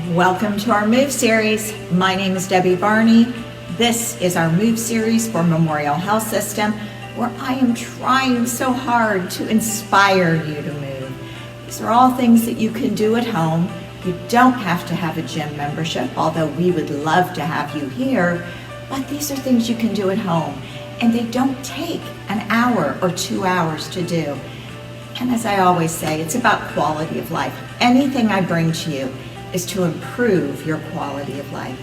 Welcome to our Move series. My name is Debbie Varney. This is our Move series for Memorial Health System, where I am trying so hard to inspire you to move. These are all things that you can do at home. You don't have to have a gym membership, although we would love to have you here, but these are things you can do at home, and they don't take an hour or 2 hours to do. And as I always say, it's about quality of life. Anything I bring to you is to improve your quality of life.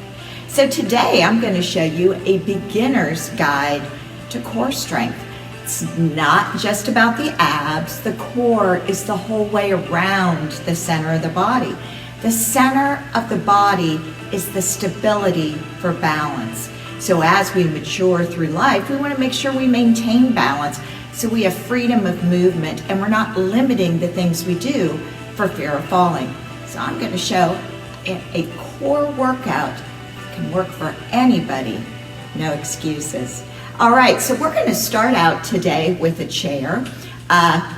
So today I'm going to show you a beginner's guide to core strength. It's not just about the abs. The core is the whole way around the center of the body. The center of the body is the stability for balance. So as we mature through life, we want to make sure we maintain balance so we have freedom of movement and we're not limiting the things we do for fear of falling. So I'm going to show a core workout that can work for anybody, no excuses. All right, so we're going to start out today with a chair.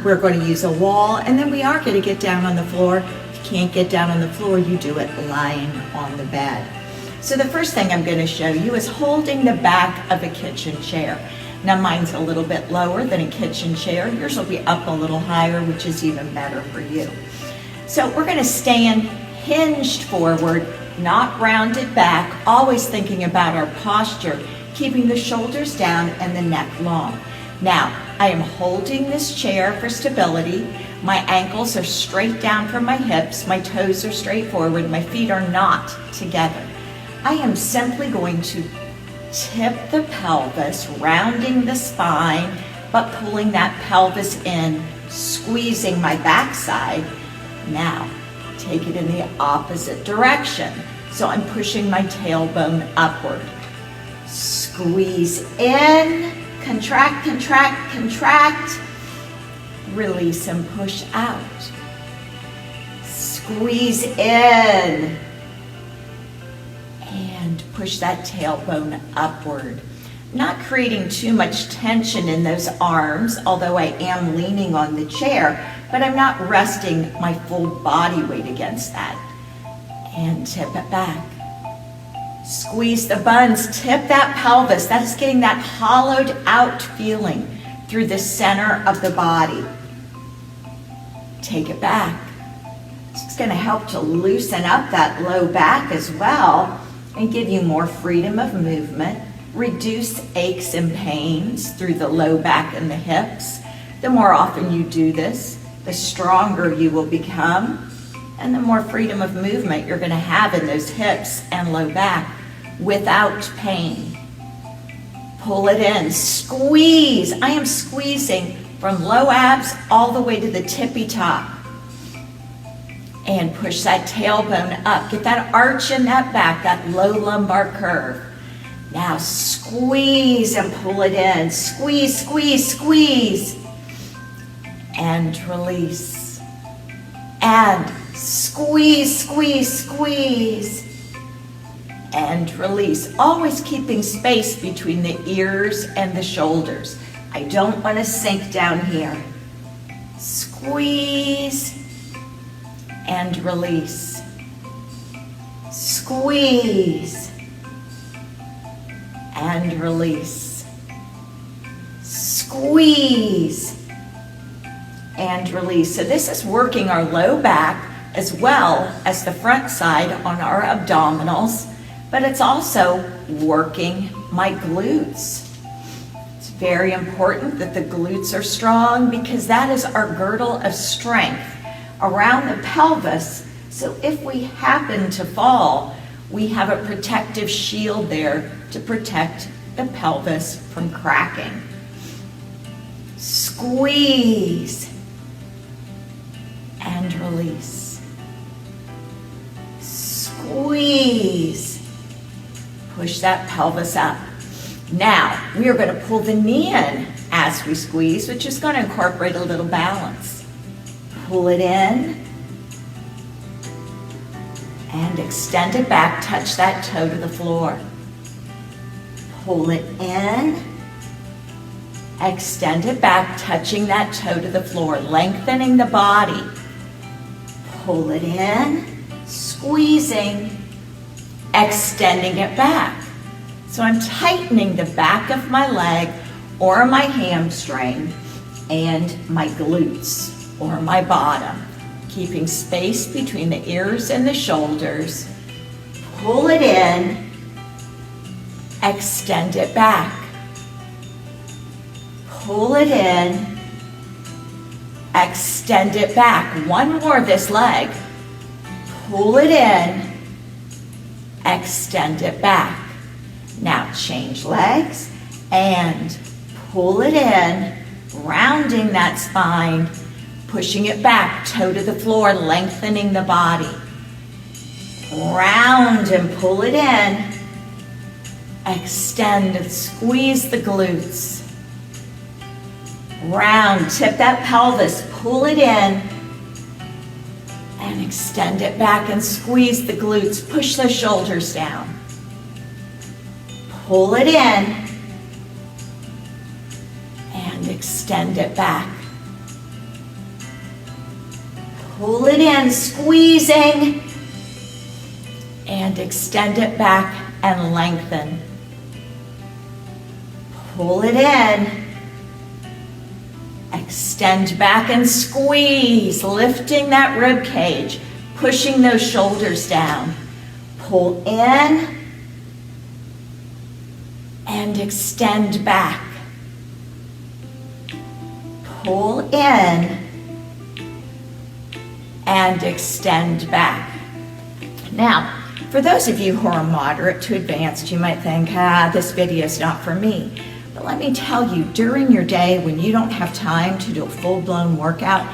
We're going to use a wall, and then we are going to get down on the floor. If you can't get down on the floor, you do it lying on the bed. So the first thing I'm going to show you is holding the back of a kitchen chair. Now mine's a little bit lower than a kitchen chair. Yours will be up a little higher, which is even better for you. So we're going to stand hinged forward, not rounded back, always thinking about our posture, keeping the shoulders down and the neck long. Now, I am holding this chair for stability. My ankles are straight down from my hips. My toes are straight forward. My feet are not together. I am simply going to tip the pelvis, rounding the spine, but pulling that pelvis in, squeezing my backside. Now, take it in the opposite direction. So I'm pushing my tailbone upward. Squeeze in, contract, contract, contract. Release and push out. Squeeze in. And push that tailbone upward. Not creating too much tension in those arms, although I am leaning on the chair, but I'm not resting my full body weight against that. And tip it back. Squeeze the buns, tip that pelvis. That is getting that hollowed out feeling through the center of the body. Take it back. It's going to help to loosen up that low back as well and give you more freedom of movement. Reduce aches and pains through the low back and the hips. The more often you do this, the stronger you will become, and the more freedom of movement you're going to have in those hips and low back without pain. Pull it in, squeeze. I am squeezing from low abs all the way to the tippy top. And push that tailbone up. Get that arch in that back, that low lumbar curve. Now squeeze and pull it in. Squeeze, squeeze, squeeze. And release. And squeeze, squeeze, squeeze. And release. Always keeping space between the ears and the shoulders. I don't want to sink down here. Squeeze. And release. Squeeze. And release. Squeeze. And release. So this is working our low back as well as the front side on our abdominals, but it's also working my glutes. It's very important that the glutes are strong because that is our girdle of strength around the pelvis. So if we happen to fall, we have a protective shield there to protect the pelvis from cracking. Squeeze and release. Squeeze. Push that pelvis up. Now, we are going to pull the knee in as we squeeze, which is going to incorporate a little balance. Pull it in and extend it back. Touch that toe to the floor. Pull it in, extend it back, touching that toe to the floor, lengthening the body. Pull it in, squeezing, extending it back. So I'm tightening the back of my leg or my hamstring and my glutes or my bottom, keeping space between the ears and the shoulders. Pull it in, extend it back. Pull it in, extend it back. One more this leg. Pull it in, extend it back. Now change legs and pull it in, rounding that spine, pushing it back, toe to the floor, lengthening the body. Round and pull it in, extend and squeeze the glutes. Round, tip that pelvis, pull it in, and extend it back and squeeze the glutes. Push those shoulders down. Pull it in, and extend it back. Pull it in, squeezing, and extend it back and lengthen. Pull it in, extend back and squeeze, lifting that rib cage, pushing those shoulders down. Pull in and extend back. Pull in and extend back. Now, for those of you who are moderate to advanced, you might think, this video is not for me. But let me tell you, during your day when you don't have time to do a full-blown workout,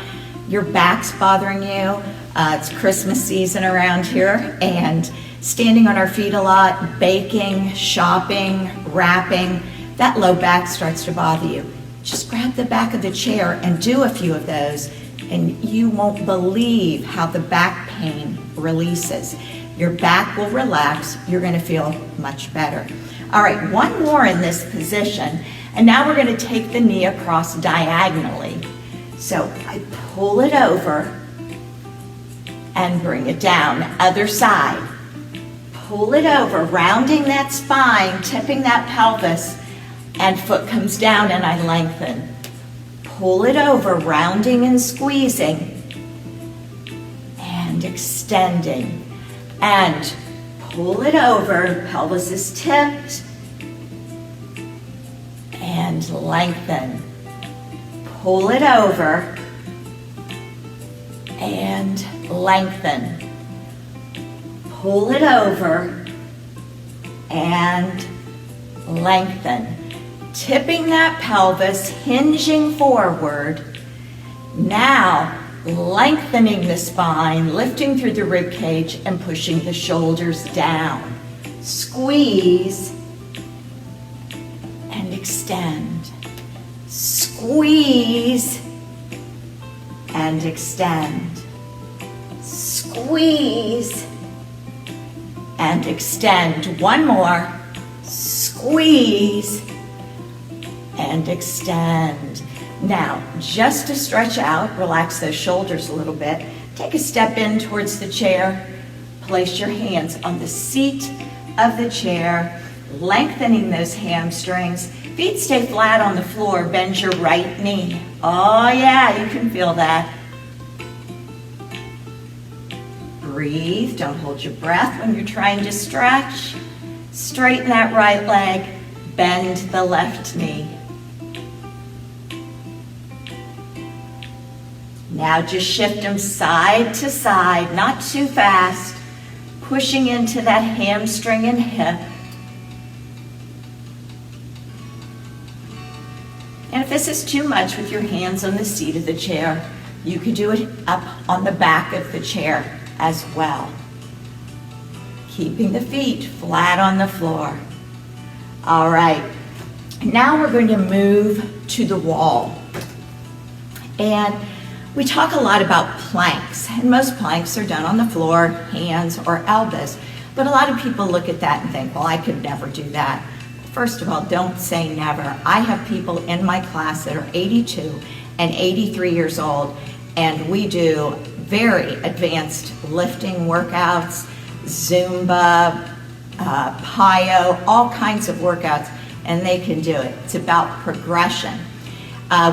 your back's bothering you, it's Christmas season around here, and standing on our feet a lot, baking, shopping, wrapping, that low back starts to bother you. Just grab the back of the chair and do a few of those, and you won't believe how the back pain releases. Your back will relax, you're gonna feel much better. All right, one more in this position, and now we're gonna take the knee across diagonally. So I pull it over and bring it down, other side. Pull it over, rounding that spine, tipping that pelvis, and foot comes down and I lengthen. Pull it over, rounding and squeezing, and extending. And pull it over, pelvis is tipped, and lengthen. Pull it over, and lengthen. Pull it over, and lengthen. Tipping that pelvis, hinging forward. Now, lengthening the spine, lifting through the rib cage and pushing the shoulders down. Squeeze and extend. Squeeze and extend. Squeeze and extend. One more. Squeeze and extend. Now, just to stretch out, relax those shoulders a little bit. Take a step in towards the chair. Place your hands on the seat of the chair, lengthening those hamstrings. Feet stay flat on the floor. Bend your right knee. Oh yeah, you can feel that. Breathe. Don't hold your breath when you're trying to stretch. Straighten that right leg. Bend the left knee. Now just shift them side to side, not too fast, pushing into that hamstring and hip. And if this is too much with your hands on the seat of the chair, you could do it up on the back of the chair as well. Keeping the feet flat on the floor. All right, now we're going to move to the wall. And we talk a lot about planks, and most planks are done on the floor, hands or elbows. But a lot of people look at that and think, well, I could never do that. First of all, don't say never. I have people in my class that are 82 and 83 years old, and we do very advanced lifting workouts, Zumba, Plyo, all kinds of workouts, and they can do it. It's about progression.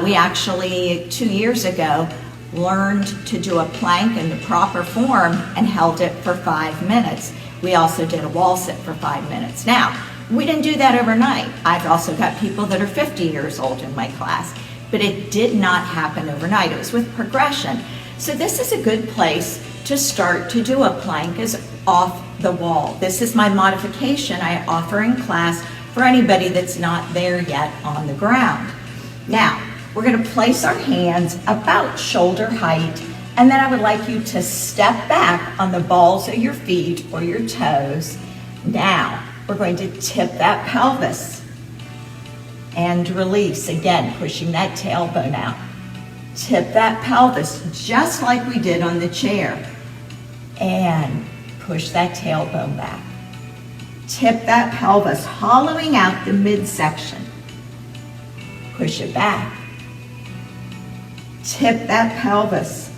We actually, 2 years ago, learned to do a plank in the proper form and held it for 5 minutes. We also did a wall sit for 5 minutes. Now, we didn't do that overnight. I've also got people that are 50 years old in my class, but it did not happen overnight. It was with progression. So this is a good place to start to do a plank is off the wall. This is my modification I offer in class for anybody that's not there yet on the ground. Now, we're going to place our hands about shoulder height, and then I would like you to step back on the balls of your feet or your toes. Now, we're going to tip that pelvis and release, again, pushing that tailbone out. Tip that pelvis just like we did on the chair, and push that tailbone back. Tip that pelvis, hollowing out the midsection. Push it back. Tip that pelvis.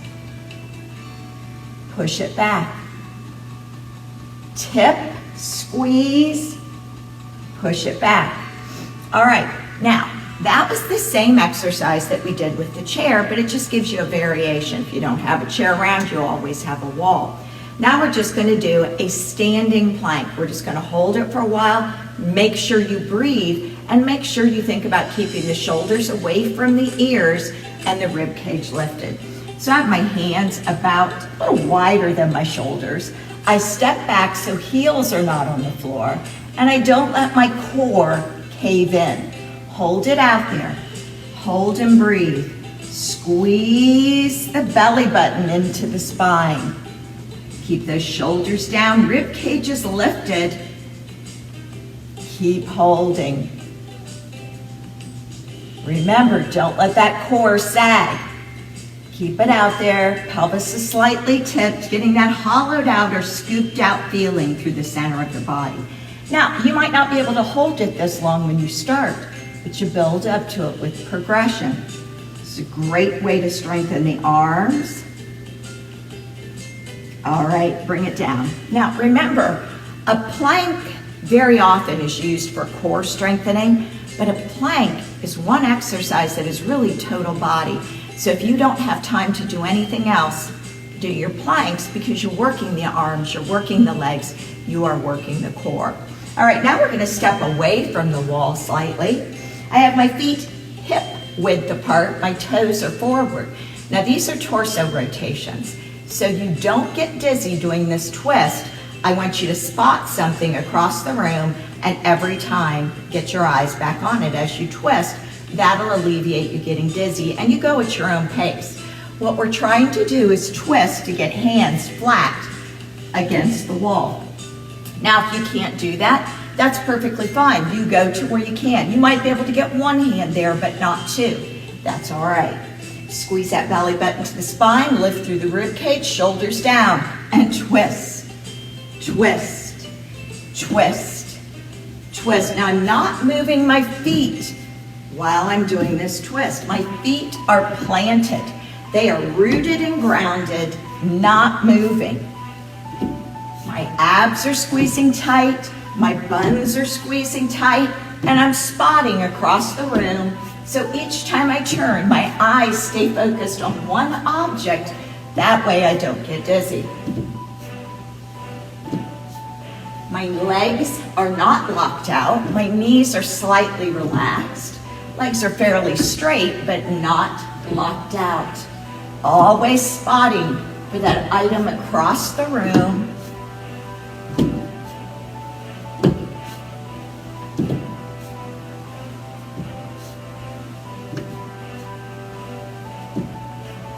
Push it back. Tip, squeeze, push it back. All right, now that was the same exercise that we did with the chair, but it just gives you a variation. If you don't have a chair around, you'll always have a wall. Now we're just going to do a standing plank. We're just going to hold it for a while, make sure you breathe, and make sure you think about keeping the shoulders away from the ears and the rib cage lifted. So I have my hands about a little wider than my shoulders. I step back so heels are not on the floor, and I don't let my core cave in. Hold it out there. Hold and breathe. Squeeze the belly button into the spine. Keep those shoulders down, rib cages lifted. Keep holding. Remember, don't let that core sag. Keep it out there. Pelvis is slightly tipped, getting that hollowed out or scooped out feeling through the center of the body. Now, you might not be able to hold it this long when you start, but you build up to it with progression. It's a great way to strengthen the arms. All right, bring it down. Now, remember, a plank very often is used for core strengthening, but a plank is one exercise that is really total body. So if you don't have time to do anything else, do your planks because you're working the arms, you're working the legs, you are working the core. All right, now we're going to step away from the wall slightly. I have my feet hip width apart, my toes are forward. Now these are torso rotations. So you don't get dizzy doing this twist. I want you to spot something across the room, and every time get your eyes back on it as you twist. That'll alleviate you getting dizzy, and you go at your own pace. What we're trying to do is twist to get hands flat against the wall. Now, if you can't do that, that's perfectly fine. You go to where you can. You might be able to get one hand there, but not two. That's all right. Squeeze that belly button to the spine, lift through the rib cage, shoulders down, and twist, twist, twist, twist. Now, I'm not moving my feet while I'm doing this twist. My feet are planted. They are rooted and grounded, not moving. My abs are squeezing tight, my buns are squeezing tight, and I'm spotting across the room. So each time I turn, my eyes stay focused on one object. That way I don't get dizzy. My legs are not locked out. My knees are slightly relaxed. Legs are fairly straight, but not locked out. Always spotting for that item across the room.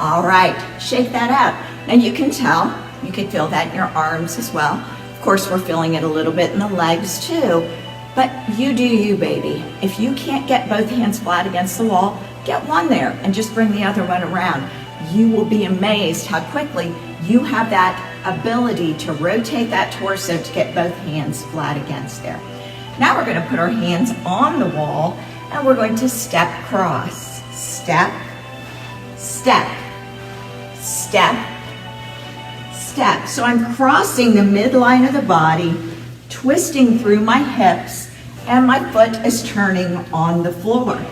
All right, shake that out. And you can tell, you can feel that in your arms as well. Of course, we're feeling it a little bit in the legs too, but you do you, baby. If you can't get both hands flat against the wall, get one there and just bring the other one around. You will be amazed how quickly you have that ability to rotate that torso to get both hands flat against there. Now we're going to put our hands on the wall and we're going to step cross. Step, step, step, step. So I'm crossing the midline of the body, twisting through my hips, and my foot is turning on the floor.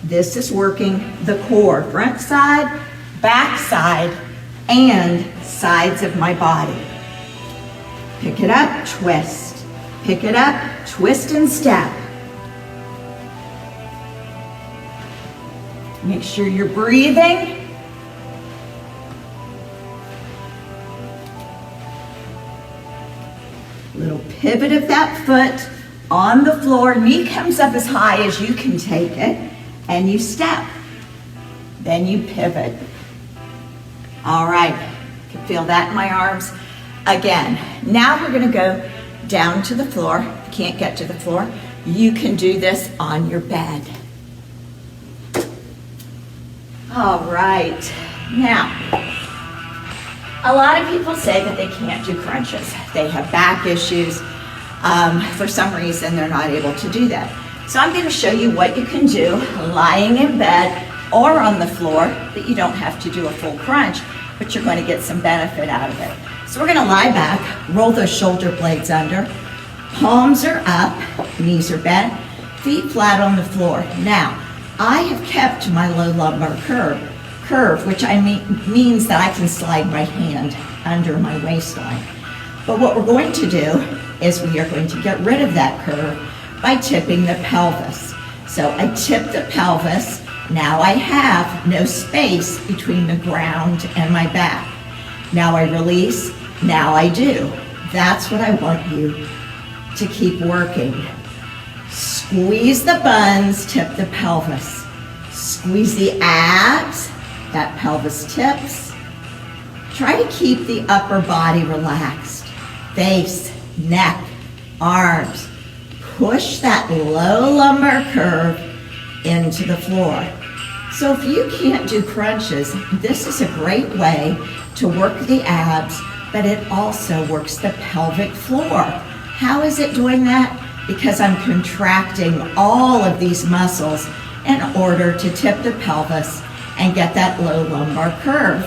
This is working the core, front side, back side, and sides of my body. Pick it up, twist. Pick it up, twist and step. Make sure you're breathing. Little pivot of that foot on the floor. Knee comes up as high as you can take it, and you step. Then you pivot. All right, you can feel that in my arms. Again, now we're gonna go down to the floor. If you can't get to the floor, you can do this on your bed. All right, now, a lot of people say that they can't do crunches. They have back issues. For some reason, they're not able to do that. So I'm going to show you what you can do lying in bed or on the floor, but you don't have to do a full crunch, but you're going to get some benefit out of it. So we're going to lie back, roll those shoulder blades under, palms are up, knees are bent, feet flat on the floor. Now, I have kept my low lumbar curve, which means that I can slide my hand under my waistline. But what we're going to do is we are going to get rid of that curve by tipping the pelvis. So I tip the pelvis. Now I have no space between the ground and my back. Now I release. Now I do. That's what I want you to keep working. Squeeze the buns, tip the pelvis. Squeeze the abs, that pelvis tips. Try to keep the upper body relaxed. Face, neck, arms. Push that low lumbar curve into the floor. So if you can't do crunches, this is a great way to work the abs, but it also works the pelvic floor. How is it doing that? Because I'm contracting all of these muscles in order to tip the pelvis and get that low lumbar curve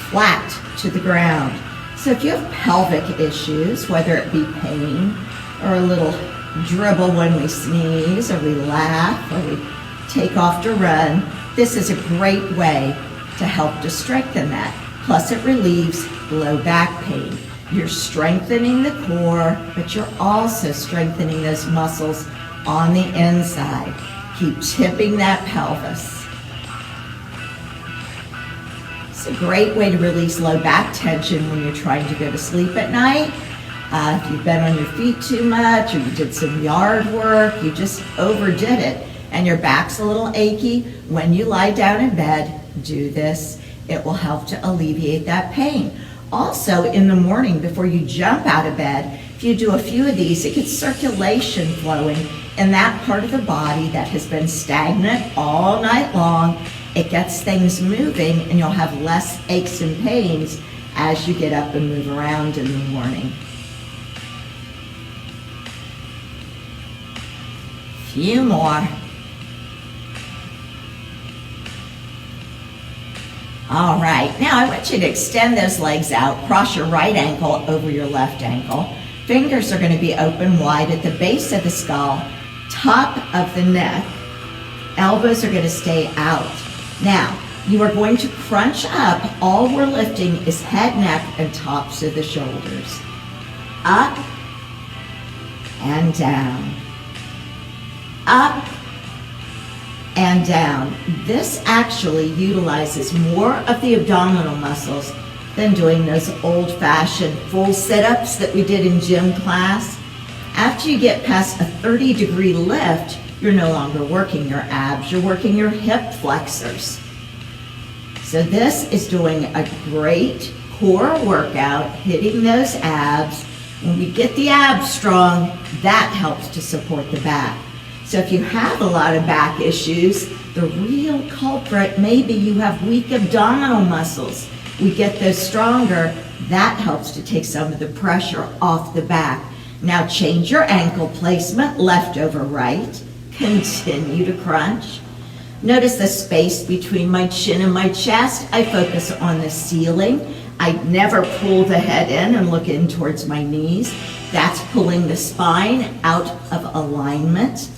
flat to the ground. So if you have pelvic issues, whether it be pain or a little dribble when we sneeze or we laugh or we take off to run, this is a great way to help to strengthen that. Plus it relieves low back pain. You're strengthening the core, but you're also strengthening those muscles on the inside. Keep tipping that pelvis. It's a great way to release low back tension when you're trying to go to sleep at night. If you've been on your feet too much or you did some yard work, you just overdid it and your back's a little achy, when you lie down in bed, do this. It will help to alleviate that pain. Also, in the morning before you jump out of bed, if you do a few of these, it gets circulation flowing in that part of the body that has been stagnant all night long. It gets things moving and you'll have less aches and pains as you get up and move around in the morning. Few more. All right, now I want you to extend those legs out, cross your right ankle over your left ankle. Fingers are going to be open wide at the base of the skull, top of the neck. Elbows are going to stay out. Now, you are going to crunch up. All we're lifting is head, neck, and tops of the shoulders. Up and down. Up and down. This actually utilizes more of the abdominal muscles than doing those old-fashioned full sit-ups that we did in gym class. After you get past a 30-degree lift, you're no longer working your abs, you're working your hip flexors. So this is doing a great core workout, hitting those abs. When we get the abs strong, that helps to support the back. So if you have a lot of back issues, the real culprit may be you have weak abdominal muscles. We get those stronger, that helps to take some of the pressure off the back. Now change your ankle placement, left over right. Continue to crunch. Notice the space between my chin and my chest. I focus on the ceiling. I never pull the head in and look in towards my knees. That's pulling the spine out of alignment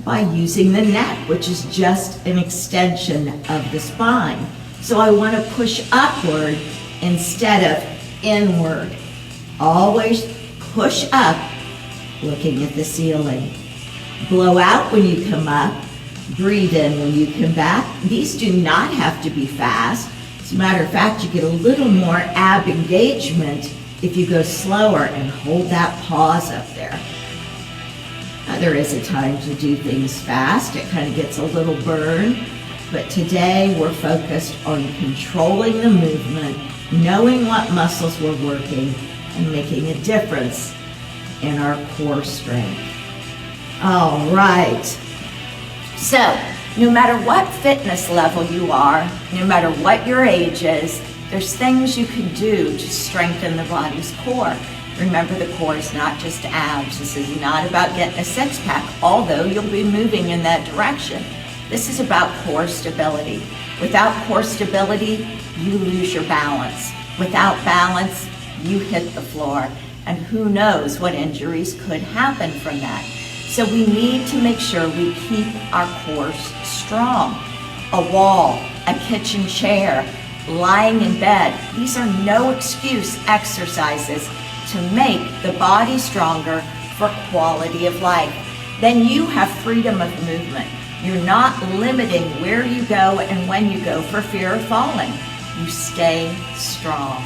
by using the neck, which is just an extension of the spine. So I want to push upward instead of inward. Always push up, looking at the ceiling. Blow out when you come up, breathe in when you come back. These do not have to be fast. As a matter of fact, you get a little more ab engagement if you go slower and hold that pause up there. Now, there is a time to do things fast. It kind of gets a little burn, but today we're focused on controlling the movement, knowing what muscles we're working, and making a difference in our core strength. All right. So, no matter what fitness level you are, no matter what your age is, there's things you can do to strengthen the body's core. Remember, the core is not just abs. This is not about getting a six-pack, although you'll be moving in that direction. This is about core stability. Without core stability, you lose your balance. Without balance, you hit the floor. And who knows what injuries could happen from that. So we need to make sure we keep our core strong. A wall, a kitchen chair, lying in bed, these are no excuse exercises to make the body stronger for quality of life. Then you have freedom of movement. You're not limiting where you go and when you go for fear of falling. You stay strong.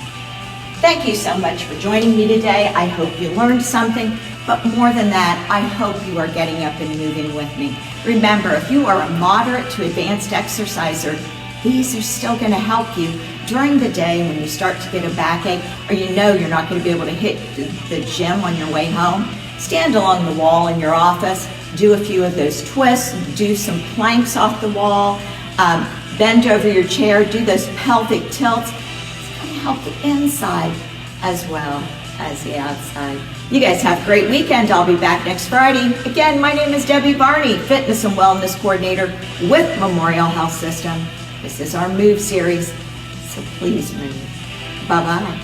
Thank you so much for joining me today. I hope you learned something, but more than that, I hope you are getting up and moving with me. Remember, if you are a moderate to advanced exerciser, these are still going to help you during the day when you start to get a backache, or you know you're not going to be able to hit the gym on your way home. Stand along the wall in your office, do a few of those twists, do some planks off the wall, bend over your chair, do those pelvic tilts. It's going to help the inside as well as the outside. You guys have a great weekend. I'll be back next Friday. Again, my name is Debbie Barney, Fitness and Wellness Coordinator with Memorial Health System. This is our Move series, so please move. Bye-bye.